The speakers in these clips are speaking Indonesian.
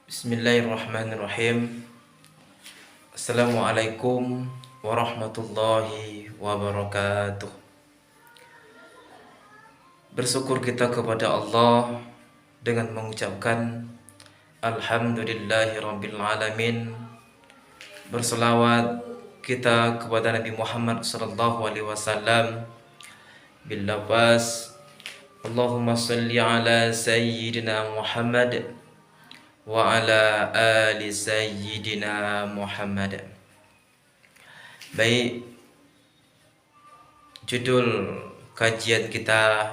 Bismillahirrahmanirrahim. Assalamualaikum warahmatullahi wabarakatuh. Bersyukur kita kepada Allah dengan mengucapkan Alhamdulillahirabbil alamin. Berselawat kita kepada Nabi Muhammad sallallahu alaihi wasallam bil lafaz Allahumma salli ala sayyidina Muhammad wa ala ali sayyidina Muhammad. Baik, judul kajian kita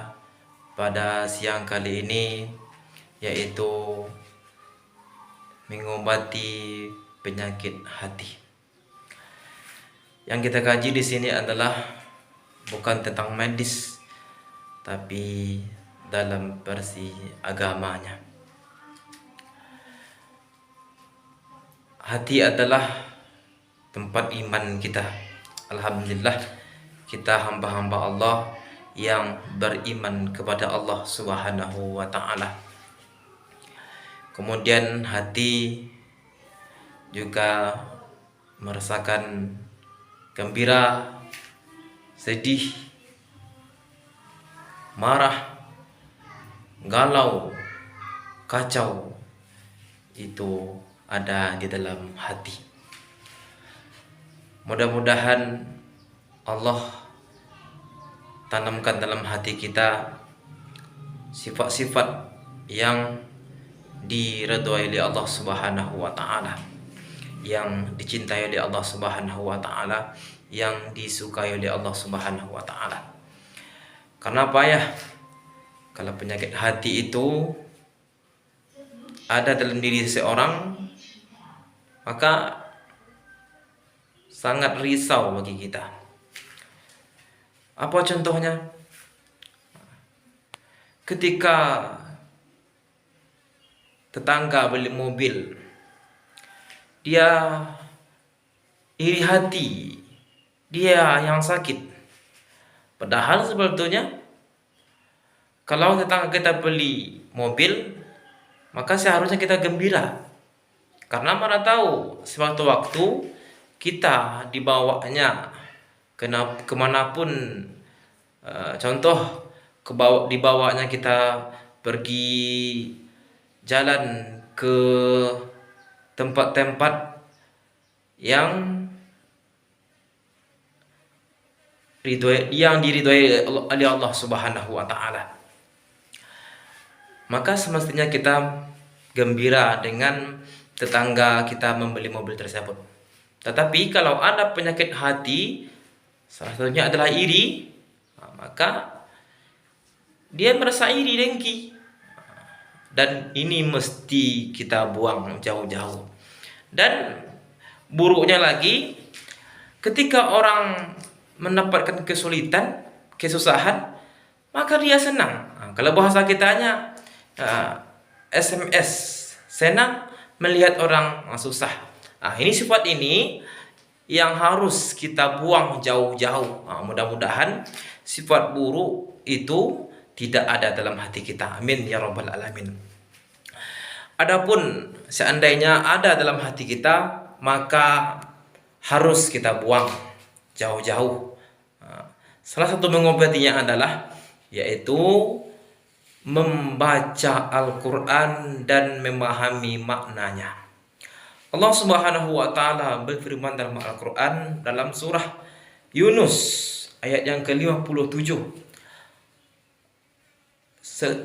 pada siang kali ini yaitu mengobati penyakit hati. Yang kita kaji di sini adalah bukan tentang medis, tapi dalam versi agamanya. Hati adalah tempat iman kita. Alhamdulillah, kita hamba-hamba Allah yang beriman kepada Allah Subhanahu wa ta'ala. Kemudian hati juga merasakan gembira, sedih, marah, galau, kacau. Itu ada di dalam hati. Mudah-mudahan Allah tanamkan dalam hati kita sifat-sifat yang diridhoi oleh Allah Subhanahu wa ta'ala, yang dicintai oleh Allah Subhanahu wa ta'ala, yang disukai oleh Allah Subhanahu wa ta'ala. Karena apa ya? Kalau penyakit hati itu ada dalam diri seseorang, maka sangat risau bagi kita. Apa contohnya? Ketika tetangga beli mobil, dia iri hati, dia yang sakit. Padahal sebetulnya kalau tetangga kita beli mobil, maka seharusnya kita gembira. Karena mana tahu sewaktu-waktu kita dibawanya kemanapun, contoh dibawanya kita pergi jalan ke tempat-tempat yang diridhoi oleh Allah Subhanahu wa ta'ala, maka semestinya kita gembira dengan tetangga kita membeli mobil tersebut. Tetapi kalau ada penyakit hati, salah satunya adalah iri, maka dia merasa iri, dengki, dan ini mesti kita buang jauh-jauh. Dan buruknya lagi, ketika orang mendapatkan kesulitan, kesusahan, maka dia senang. Kalau bahasa kitanya SMS, senang melihat orang susah. Ini sifat ini yang harus kita buang jauh-jauh. Mudah-mudahan sifat buruk itu tidak ada dalam hati kita. Amin ya rabbal alamin. Adapun seandainya ada dalam hati kita, maka harus kita buang jauh-jauh. Salah satu mengobatinya adalah yaitu membaca Al-Quran dan memahami maknanya. Allah Subhanahu wa ta'ala berfirman dalam Al-Quran dalam surah Yunus ayat yang ke-57.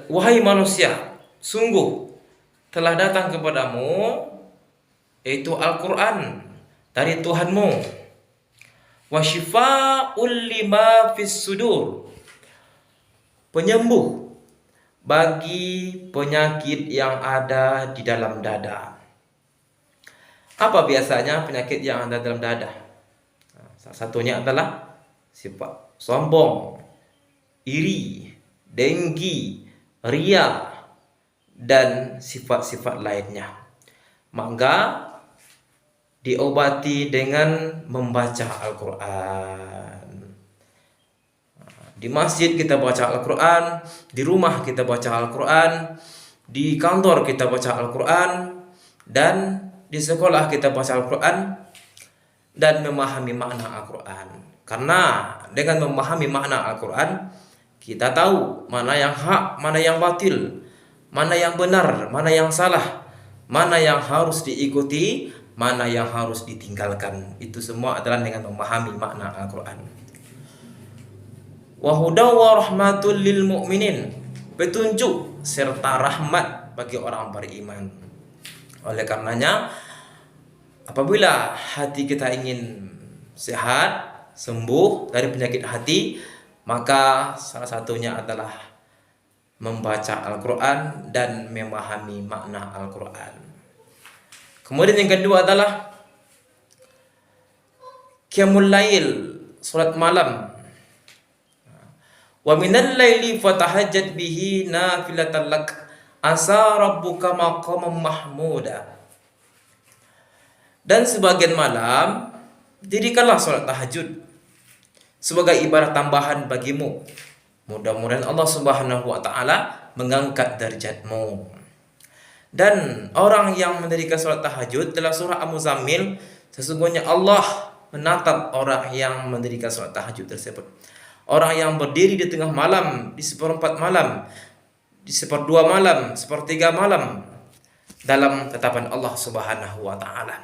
Wahai manusia, sungguh telah datang kepadamu yaitu Al-Quran dari Tuhanmu, wa syifa'ul lima fis sudur, penyembuh bagi penyakit yang ada di dalam dada. Apa biasanya penyakit yang ada dalam dada? Salah satunya adalah sifat sombong, iri, dengki, ria, dan sifat-sifat lainnya. Maka diobati dengan membaca Al-Quran. Di masjid kita baca Al-Quran, di rumah kita baca Al-Quran, di kantor kita baca Al-Quran, dan di sekolah kita baca Al-Quran dan memahami makna Al-Quran. Karena dengan memahami makna Al-Quran, kita tahu mana yang hak, mana yang batil, mana yang benar, mana yang salah, mana yang harus diikuti, mana yang harus ditinggalkan. Itu semua adalah dengan memahami makna Al-Quran. Wa hudaw wa rahmatul lil mu'minin, petunjuk serta rahmat bagi orang beriman. Oleh karenanya, apabila hati kita ingin sehat, sembuh dari penyakit hati, maka salah satunya adalah membaca Al-Quran dan memahami makna Al-Quran. Kemudian yang kedua adalah qiyamul lail, salat malam. Wa minal laili fatahajjat bihi nafilatan lak asa rabbuka maqamam mahmuda. Dan sebagian malam dirikanlah salat tahajud sebagai ibadah tambahan bagimu. Mudah-mudahan Allah Subhanahu wa taala mengangkat derajatmu. Dan orang yang mendirikan salat tahajud dalam surah Al-Muzammil, sesungguhnya Allah menatap orang yang mendirikan salat tahajud tersebut. Orang yang berdiri di tengah malam, di seperempat malam, di seperdua malam, sepertiga malam, dalam tatapan Allah Subhanahu wa taala.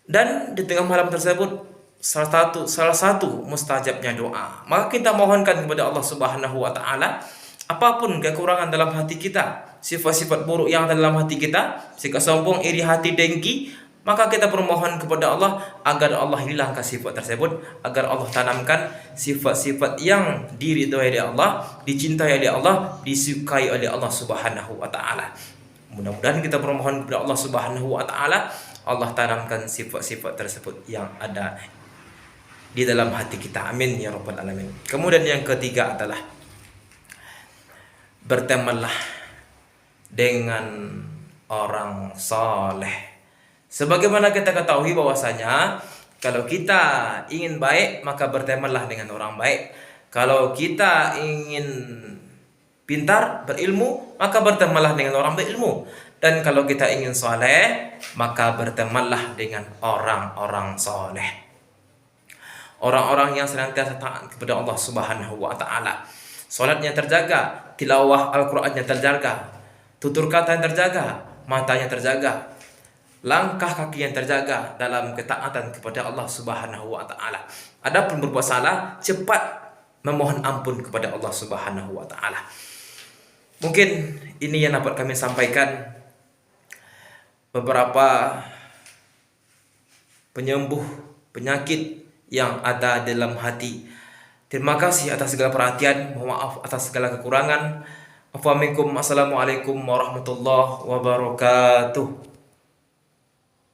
Dan di tengah malam tersebut salah satu mustajabnya doa. Maka kita mohonkan kepada Allah Subhanahu wa taala apapun kekurangan dalam hati kita, sifat-sifat buruk yang ada dalam hati kita, sikap sombong, iri hati, dengki, maka kita bermohon kepada Allah agar Allah hilangkan sifat tersebut, agar Allah tanamkan sifat-sifat yang diridhoi oleh Allah, dicintai oleh Allah, disukai oleh Allah Subhanahu wa taala. Mudah-mudahan kita bermohon kepada Allah Subhanahu wa taala, Allah tanamkan sifat-sifat tersebut yang ada di dalam hati kita. Amin ya rabbal alamin. Kemudian yang ketiga adalah bertemanlah dengan orang saleh. Sebagaimana kita ketahui bahwasanya kalau kita ingin baik, maka bertemanlah dengan orang baik. Kalau kita ingin pintar, berilmu, maka bertemanlah dengan orang berilmu. Dan kalau kita ingin soleh, maka bertemanlah dengan orang-orang soleh. Orang-orang yang senantiasa taat kepada Allah Subhanahu wa taala. Salatnya terjaga, tilawah Al-Qur'annya terjaga, tutur kata yang terjaga, matanya terjaga, langkah kaki yang terjaga dalam ketaatan kepada Allah Subhanahu wa taala. Adapun berbuat salah, cepat memohon ampun kepada Allah Subhanahu wa taala. Mungkin ini yang dapat kami sampaikan, beberapa penyembuh penyakit yang ada dalam hati. Terima kasih atas segala perhatian, mohon maaf atas segala kekurangan. Assalamualaikum warahmatullahi wabarakatuh.